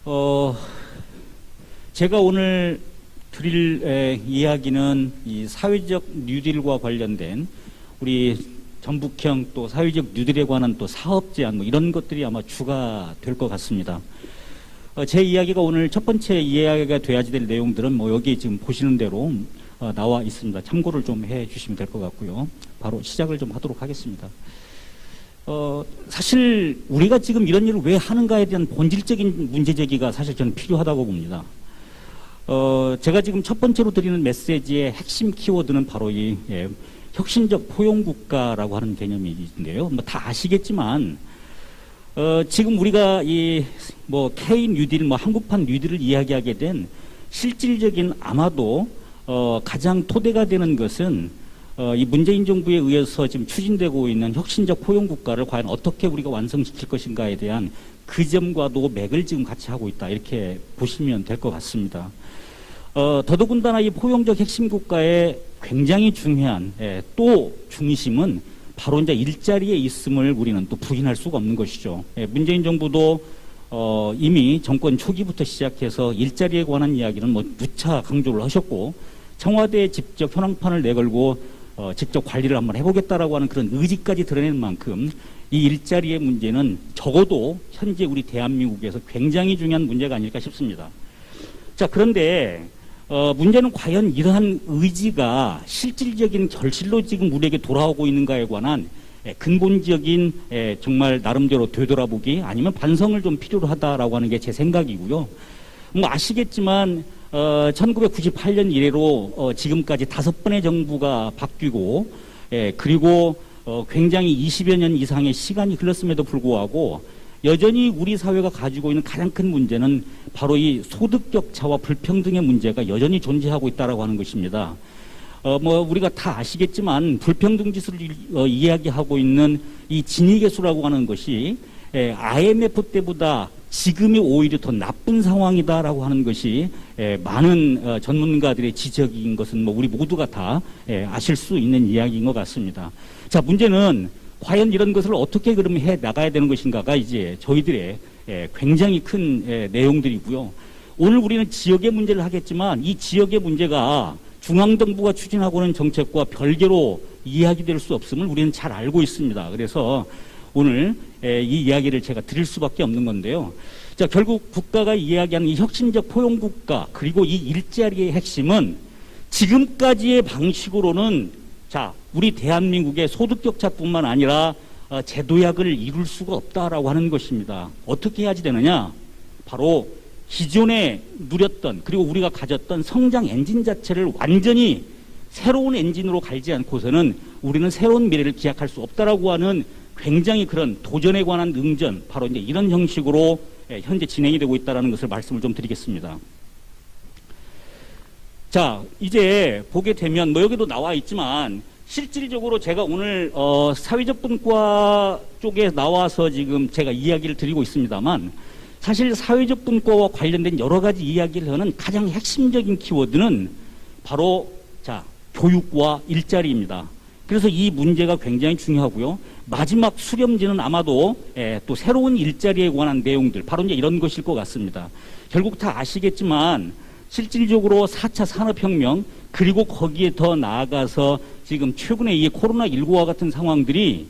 어, 제가 오늘 드릴 이야기는 이 사회적 뉴딜과 관련된 우리 전북형 또 사회적 뉴딜에 관한 또 사업 제안 뭐 이런 것들이 아마 주가 될 것 같습니다. 제 이야기가 오늘 첫 번째 이야기가 돼야지 될 내용들은 뭐 여기 지금 보시는 대로 나와 있습니다. 참고를 좀 해 주시면 될 것 같고요. 바로 시작을 좀 하도록 하겠습니다. 사실 우리가 지금 이런 일을 왜 하는가에 대한 본질적인 문제 제기가 사실 저는 필요하다고 봅니다. 제가 지금 첫 번째로 드리는 메시지의 핵심 키워드는 바로 이 혁신적 포용국가라고 하는 개념인데요. 뭐 다 아시겠지만 지금 우리가 이 뭐 K 뉴딜, 뭐 한국판 뉴딜을 이야기하게 된 실질적인 아마도 가장 토대가 되는 것은 이 문재인 정부에 의해서 지금 추진되고 있는 혁신적 포용국가를 과연 어떻게 우리가 완성시킬 것인가에 대한 그 점과도 맥을 지금 같이 하고 있다, 이렇게 보시면 될 것 같습니다. 더더군다나 이 포용적 핵심국가의 굉장히 중요한 또 중심은 바로 이제 일자리에 있음을 우리는 또 부인할 수가 없는 것이죠. 문재인 정부도 이미 정권 초기부터 시작해서 일자리에 관한 이야기는 뭐 누차 강조를 하셨고, 청와대에 직접 현황판을 내걸고 직접 관리를 한번 해보겠다라고 하는 그런 의지까지 드러낸 만큼 이 일자리의 문제는 적어도 현재 우리 대한민국에서 굉장히 중요한 문제가 아닐까 싶습니다. 자, 그런데 문제는 과연 이러한 의지가 실질적인 결실로 지금 우리에게 돌아오고 있는가에 관한 근본적인 정말 나름대로 되돌아보기 아니면 반성을 좀 필요로 하다라고 하는 게 제 생각이고요. 뭐 아시겠지만 1998년 이래로 지금까지 5번의 정부가 바뀌고 그리고 굉장히 20여 년 이상의 시간이 흘렀음에도 불구하고 여전히 우리 사회가 가지고 있는 가장 큰 문제는 바로 이 소득 격차와 불평등의 문제가 여전히 존재하고 있다라고 하는 것입니다. 뭐 우리가 다 아시겠지만 불평등 지수를 이야기하고 있는 이 지니계수라고 하는 것이 IMF 때보다 지금이 오히려 더 나쁜 상황이다라고 하는 것이 많은 전문가들의 지적인 것은 뭐 우리 모두가 다 아실 수 있는 이야기인 것 같습니다. 자, 문제는 과연 이런 것을 어떻게 그러면 해 나가야 되는 것인가가 이제 저희들의 굉장히 큰 내용들이고요. 오늘 우리는 지역의 문제를 하겠지만 이 지역의 문제가 중앙정부가 추진하고 있는 정책과 별개로 이야기될 수 없음을 우리는 잘 알고 있습니다. 그래서 오늘 이 이야기를 제가 드릴 수밖에 없는 건데요. 자, 결국 국가가 이야기하는 이 혁신적 포용국가 그리고 이 일자리의 핵심은 지금까지의 방식으로는 자, 우리 대한민국의 소득격차뿐만 아니라 제도약을 이룰 수가 없다라고 하는 것입니다. 어떻게 해야지 되느냐? 바로 기존에 누렸던 그리고 우리가 가졌던 성장 엔진 자체를 완전히 새로운 엔진으로 갈지 않고서는 우리는 새로운 미래를 기약할 수 없다라고 하는 굉장히 그런 도전에 관한 응전, 바로 이제 이런 형식으로 현재 진행이 되고 있다는 것을 말씀을 좀 드리겠습니다. 자, 이제 보게 되면 뭐 여기도 나와 있지만 실질적으로 제가 오늘 사회적 분과 쪽에 나와서 지금 제가 이야기를 드리고 있습니다만 사실 사회적 분과와 관련된 여러 가지 이야기를 하는 가장 핵심적인 키워드는 바로 자, 교육과 일자리입니다. 그래서 이 문제가 굉장히 중요하고요. 마지막 수렴지는 아마도 또 새로운 일자리에 관한 내용들, 바로 이제 이런 것일 것 같습니다. 결국 다 아시겠지만 실질적으로 4차 산업혁명 그리고 거기에 더 나아가서 지금 최근에 이 코로나19와 같은 상황들이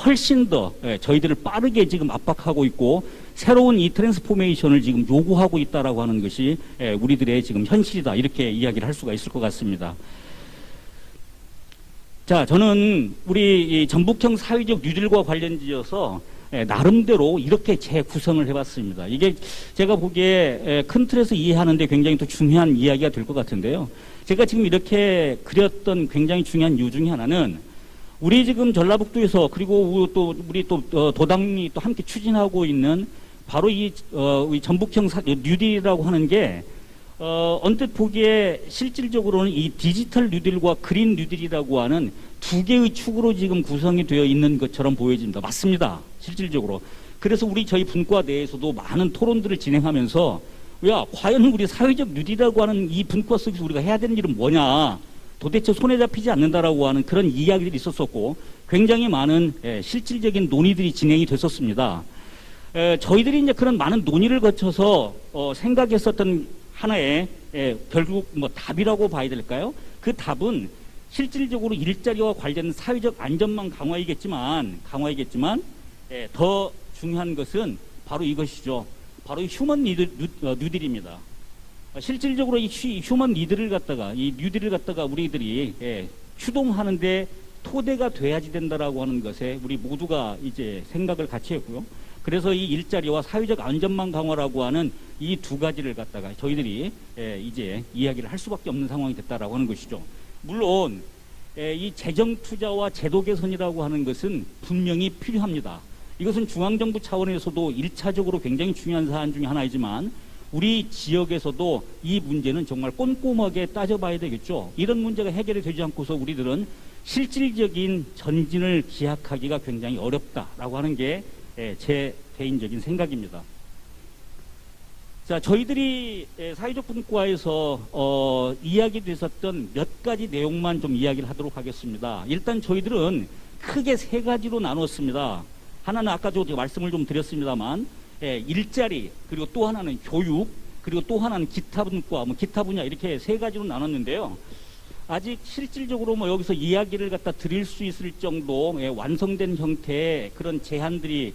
훨씬 더 저희들을 빠르게 지금 압박하고 있고 새로운 이 트랜스포메이션을 지금 요구하고 있다라고 하는 것이 우리들의 지금 현실이다, 이렇게 이야기를 할 수가 있을 것 같습니다. 자, 저는 우리 이 전북형 사회적 뉴딜과 관련지어서 나름대로 이렇게 재구성을 해봤습니다. 이게 제가 보기에 큰 틀에서 이해하는데 굉장히 또 중요한 이야기가 될 것 같은데요. 제가 지금 이렇게 그렸던 굉장히 중요한 이유 중에 하나는 우리 지금 전라북도에서 그리고 또 우리 또 도당이 또 함께 추진하고 있는 바로 이 전북형 뉴딜이라고 하는 게 언뜻 보기에 실질적으로는 이 디지털 뉴딜과 그린 뉴딜이라고 하는 두 개의 축으로 지금 구성이 되어 있는 것처럼 보여집니다. 맞습니다. 실질적으로. 그래서 저희 분과 내에서도 많은 토론들을 진행하면서 야, 과연 우리 사회적 뉴딜이라고 하는 이 분과 속에서 우리가 해야 되는 일은 뭐냐? 도대체 손에 잡히지 않는다라고 하는 그런 이야기들이 있었었고 굉장히 많은 실질적인 논의들이 진행이 됐었습니다. 저희들이 이제 그런 많은 논의를 거쳐서 생각했었던 하나의 결국 뭐 답이라고 봐야 될까요? 그 답은 실질적으로 일자리와 관련된 사회적 안전망 강화이겠지만 더 중요한 것은 바로 이것이죠. 바로 이 휴먼 뉴딜입니다. 실질적으로 이 휴먼 니드를 갖다가 이 뉴딜을 갖다가 우리들이 추동하는데 토대가 돼야지 된다라고 하는 것에 우리 모두가 이제 생각을 같이 했고요. 그래서 이 일자리와 사회적 안전망 강화라고 하는 이 두 가지를 갖다가 저희들이 이제 이야기를 할 수밖에 없는 상황이 됐다라고 하는 것이죠. 물론 이 재정 투자와 제도 개선이라고 하는 것은 분명히 필요합니다. 이것은 중앙정부 차원에서도 1차적으로 굉장히 중요한 사안 중에 하나이지만 우리 지역에서도 이 문제는 정말 꼼꼼하게 따져봐야 되겠죠. 이런 문제가 해결이 되지 않고서 우리들은 실질적인 전진을 기약하기가 굉장히 어렵다라고 하는 게 제 개인적인 생각입니다. 자, 저희들이 사회적 분과에서 이야기됐었던 몇 가지 내용만 좀 이야기를 하도록 하겠습니다. 일단 저희들은 크게 세 가지로 나눴습니다. 하나는 아까도 제가 말씀을 좀 드렸습니다만 일자리, 그리고 또 하나는 교육, 그리고 또 하나는 기타 분과, 기타 분야 이렇게 세 가지로 나눴는데요. 아직 실질적으로 여기서 이야기를 갖다 드릴 수 있을 정도 완성된 형태의 그런 제안들이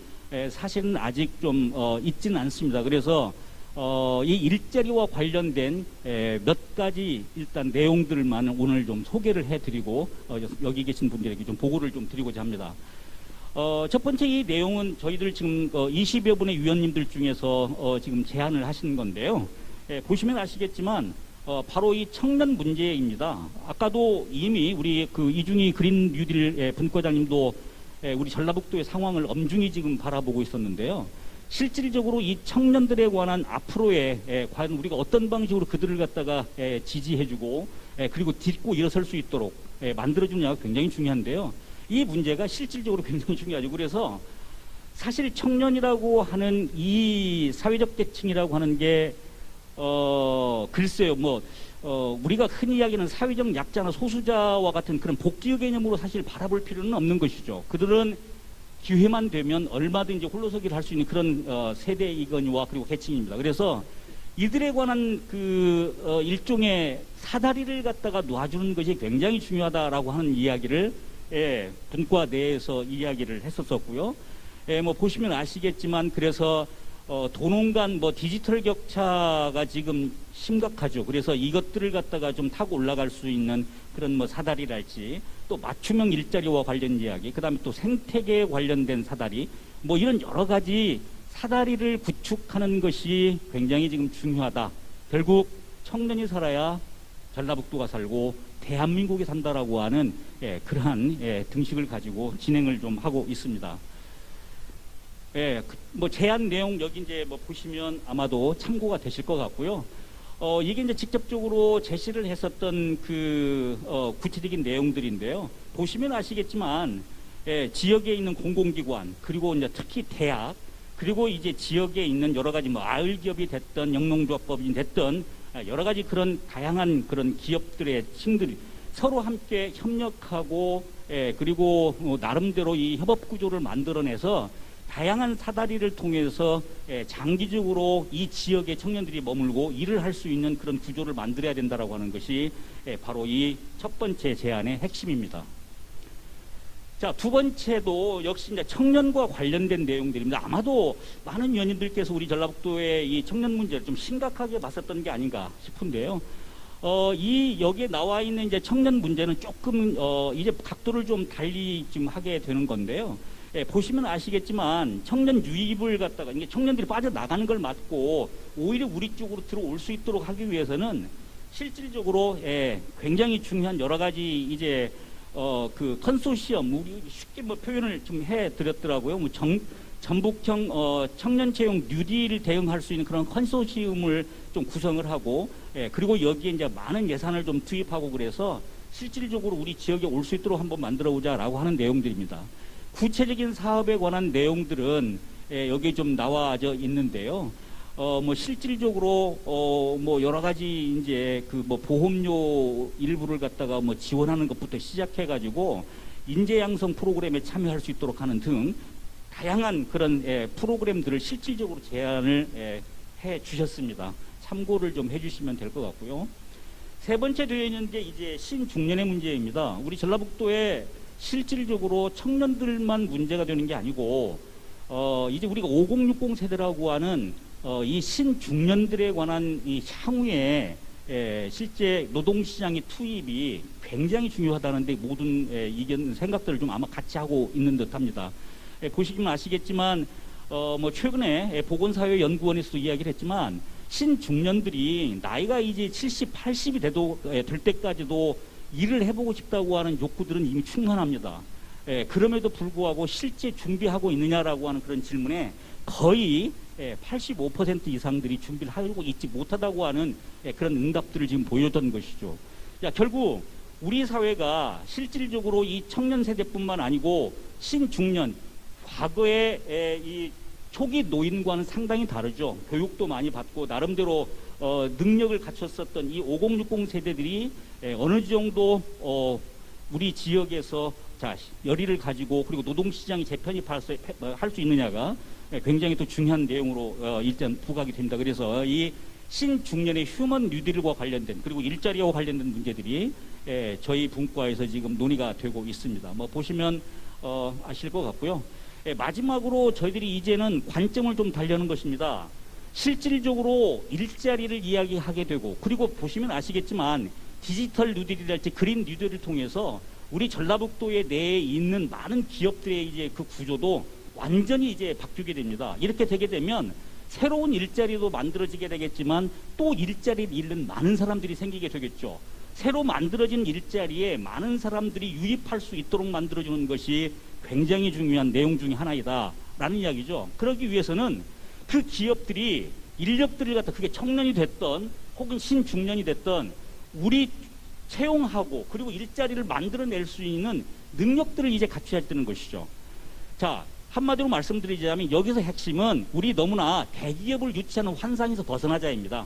사실은 아직 좀 있지는 않습니다. 그래서 이 일자리와 관련된 몇 가지 일단 내용들만 오늘 좀 소개를 해드리고 여기 계신 분들에게 좀 보고를 좀 드리고자 합니다. 첫 번째 이 내용은 저희들 지금 20여 분의 위원님들 중에서 지금 제안을 하신 건데요. 보시면 아시겠지만 바로 이 청년 문제입니다. 아까도 이미 우리 그 이중희 그린 뉴딜 분과장님도 우리 전라북도의 상황을 엄중히 지금 바라보고 있었는데요. 실질적으로 이 청년들에 관한 앞으로의 과연 우리가 어떤 방식으로 그들을 갖다가 지지해주고 그리고 딛고 일어설 수 있도록 만들어주느냐가 굉장히 중요한데요. 이 문제가 실질적으로 굉장히 중요하죠. 그래서 사실 청년이라고 하는 이 사회적 계층이라고 하는 게 글쎄요, 우리가 흔히 이야기하는 사회적 약자나 소수자와 같은 그런 복지의 개념으로 사실 바라볼 필요는 없는 것이죠. 그들은 기회만 되면 얼마든지 홀로서기를 할 수 있는 그런 세대이거니와 그리고 계층입니다. 그래서 이들에 관한 그 일종의 사다리를 갖다가 놔주는 것이 굉장히 중요하다라고 하는 이야기를 분과 내에서 이야기를 했었었고요. 보시면 아시겠지만 그래서 도농 간 디지털 격차가 지금 심각하죠. 그래서 이것들을 갖다가 좀 타고 올라갈 수 있는 그런 사다리랄지 또 맞춤형 일자리와 관련 이야기, 그 다음에 또 생태계에 관련된 사다리, 이런 여러 가지 사다리를 구축하는 것이 굉장히 지금 중요하다. 결국 청년이 살아야 전라북도가 살고 대한민국이 산다라고 하는 그러한 등식을 가지고 진행을 좀 하고 있습니다. 제안 내용 여기 이제 보시면 아마도 참고가 되실 것 같고요. 이게 이제 직접적으로 제시를 했었던 그 구체적인 내용들인데요. 보시면 아시겠지만 지역에 있는 공공기관, 그리고 이제 특히 대학, 그리고 이제 지역에 있는 여러 가지 아을 기업이 됐던 영농조합법이 됐던 여러 가지 그런 다양한 그런 기업들의 층들이 서로 함께 협력하고 그리고 나름대로 이 협업 구조를 만들어내서 다양한 사다리를 통해서 장기적으로 이 지역의 청년들이 머물고 일을 할 수 있는 그런 구조를 만들어야 된다라고 하는 것이 바로 이 첫 번째 제안의 핵심입니다. 자, 두 번째도 역시 이제 청년과 관련된 내용들입니다. 아마도 많은 위원님들께서 우리 전라북도의 이 청년 문제를 좀 심각하게 봤었던 게 아닌가 싶은데요. 여기에 나와 있는 이제 청년 문제는 조금 이제 각도를 좀 달리 지금 하게 되는 건데요. 보시면 아시겠지만 청년 유입을 갖다가 이게 청년들이 빠져나가는 걸 막고 오히려 우리 쪽으로 들어올 수 있도록 하기 위해서는 실질적으로 굉장히 중요한 여러 가지 이제 그 컨소시엄, 우리 쉽게 표현을 좀 해드렸더라고요. 전북형 청년 채용 뉴딜 대응할 수 있는 그런 컨소시엄을 좀 구성을 하고 그리고 여기에 이제 많은 예산을 좀 투입하고 그래서 실질적으로 우리 지역에 올 수 있도록 한번 만들어보자라고 하는 내용들입니다. 구체적인 사업에 관한 내용들은 여기 좀 나와져 있는데요. 실질적으로 여러 가지 이제 그 보험료 일부를 갖다가 지원하는 것부터 시작해가지고 인재 양성 프로그램에 참여할 수 있도록 하는 등 다양한 그런 프로그램들을 실질적으로 제안을 해 주셨습니다. 참고를 좀 해주시면 될 것 같고요. 세 번째 되어 있는 게 이제 신중년의 문제입니다. 우리 전라북도에 실질적으로 청년들만 문제가 되는 게 아니고 이제 우리가 5060 세대라고 하는 이 신중년들에 관한 이 향후에 실제 노동시장의 투입이 굉장히 중요하다는데 모든 이견 생각들을 좀 아마 같이 하고 있는 듯합니다. 보시면 아시겠지만 뭐 최근에 보건사회연구원에서도 이야기를 했지만 신중년들이 나이가 이제 70, 80이 될 때까지도 일을 해보고 싶다고 하는 욕구들은 이미 충만합니다. 그럼에도 불구하고 실제 준비하고 있느냐라고 하는 그런 질문에 거의 85% 이상들이 준비를 하고 있지 못하다고 하는 그런 응답들을 지금 보여줬던 것이죠. 결국 우리 사회가 실질적으로 이 청년 세대뿐만 아니고 신중년, 과거의 이 초기 노인과는 상당히 다르죠. 교육도 많이 받고 나름대로 능력을 갖췄었던 이 5060 세대들이 어느 정도 우리 지역에서 열의를 가지고 그리고 노동시장이 재편입할 수 있느냐가 굉장히 또 중요한 내용으로 일단 부각이 됩니다. 그래서 이 신중년의 휴먼 뉴딜과 관련된 그리고 일자리와 관련된 문제들이 저희 분과에서 지금 논의가 되고 있습니다. 뭐 보시면 아실 것 같고요. 마지막으로 저희들이 이제는 관점을 좀 달려는 것입니다. 실질적으로 일자리를 이야기하게 되고 그리고 보시면 아시겠지만 디지털 뉴딜이랄지 그린 뉴딜을 통해서 우리 전라북도에 내에 있는 많은 기업들의 이제 그 구조도 완전히 이제 바뀌게 됩니다. 이렇게 되게 되면 새로운 일자리도 만들어지게 되겠지만 또 일자리를 잃는 많은 사람들이 생기게 되겠죠. 새로 만들어진 일자리에 많은 사람들이 유입할 수 있도록 만들어주는 것이 굉장히 중요한 내용 중에 하나이다 라는 이야기죠. 그러기 위해서는 그 기업들이 인력들을 갖다 그게 청년이 됐던 혹은 신중년이 됐던 우리 채용하고 그리고 일자리를 만들어낼 수 있는 능력들을 이제 갖춰야 되는 것이죠. 자, 한마디로 말씀드리자면 여기서 핵심은 우리 너무나 대기업을 유치하는 환상에서 벗어나자입니다.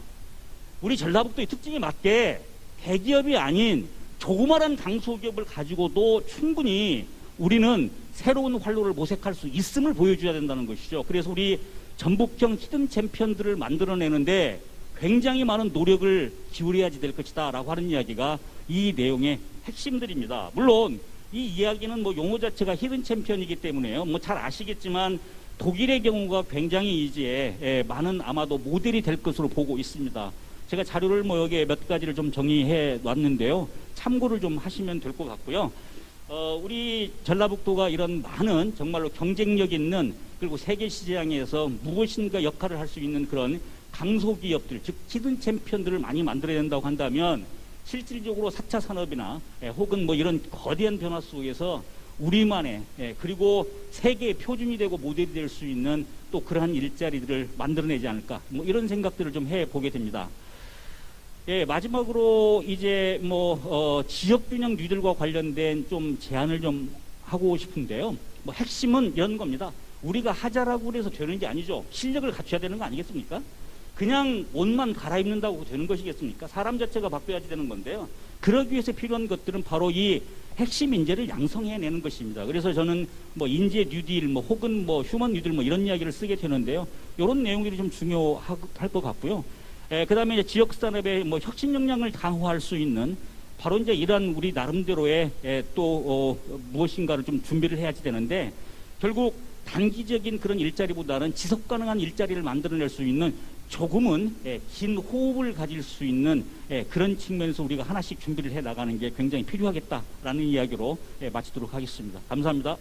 우리 전라북도의 특징에 맞게 대기업이 아닌 조그마한 강소기업을 가지고도 충분히 우리는 새로운 활로를 모색할 수 있음을 보여줘야 된다는 것이죠. 그래서 우리 전북형 히든 챔피언들을 만들어내는데 굉장히 많은 노력을 기울여야지 될 것이다 라고 하는 이야기가 이 내용의 핵심들입니다. 물론 이 이야기는 뭐 용어 자체가 히든 챔피언이기 때문에요. 뭐 잘 아시겠지만 독일의 경우가 굉장히 이제 많은 아마도 모델이 될 것으로 보고 있습니다. 제가 자료를 뭐 여기에 몇 가지를 좀 정리해 놨는데요. 참고를 좀 하시면 될 것 같고요. 우리 전라북도가 이런 많은 정말로 경쟁력 있는 그리고 세계 시장에서 무엇인가 역할을 할 수 있는 그런 강소기업들, 즉 히든 챔피언들을 많이 만들어야 된다고 한다면 실질적으로 4차 산업이나 혹은 뭐 이런 거대한 변화 속에서 우리만의 그리고 세계의 표준이 되고 모델이 될 수 있는 또 그러한 일자리들을 만들어내지 않을까 뭐 이런 생각들을 좀 해보게 됩니다. 마지막으로 이제 뭐 지역균형 뉴딜과 관련된 좀 제안을 좀 하고 싶은데요. 뭐 핵심은 이런 겁니다. 우리가 하자라고 그래서 되는 게 아니죠. 실력을 갖춰야 되는 거 아니겠습니까? 그냥 옷만 갈아입는다고 되는 것이겠습니까? 사람 자체가 바뀌어야지 되는 건데요. 그러기 위해서 필요한 것들은 바로 이 핵심 인재를 양성해내는 것입니다. 그래서 저는 뭐 인재 뉴딜, 뭐 혹은 뭐 휴먼 뉴딜 뭐 이런 이야기를 쓰게 되는데요. 이런 내용들이 좀 중요할 것 같고요. 그 다음에 이제 지역 산업의 뭐 혁신 역량을 강화할 수 있는 바로 이제 이러한 우리 나름대로의 또 무엇인가를 좀 준비를 해야지 되는데 결국 단기적인 그런 일자리보다는 지속 가능한 일자리를 만들어낼 수 있는 조금은 긴 호흡을 가질 수 있는 그런 측면에서 우리가 하나씩 준비를 해 나가는 게 굉장히 필요하겠다라는 이야기로 마치도록 하겠습니다. 감사합니다.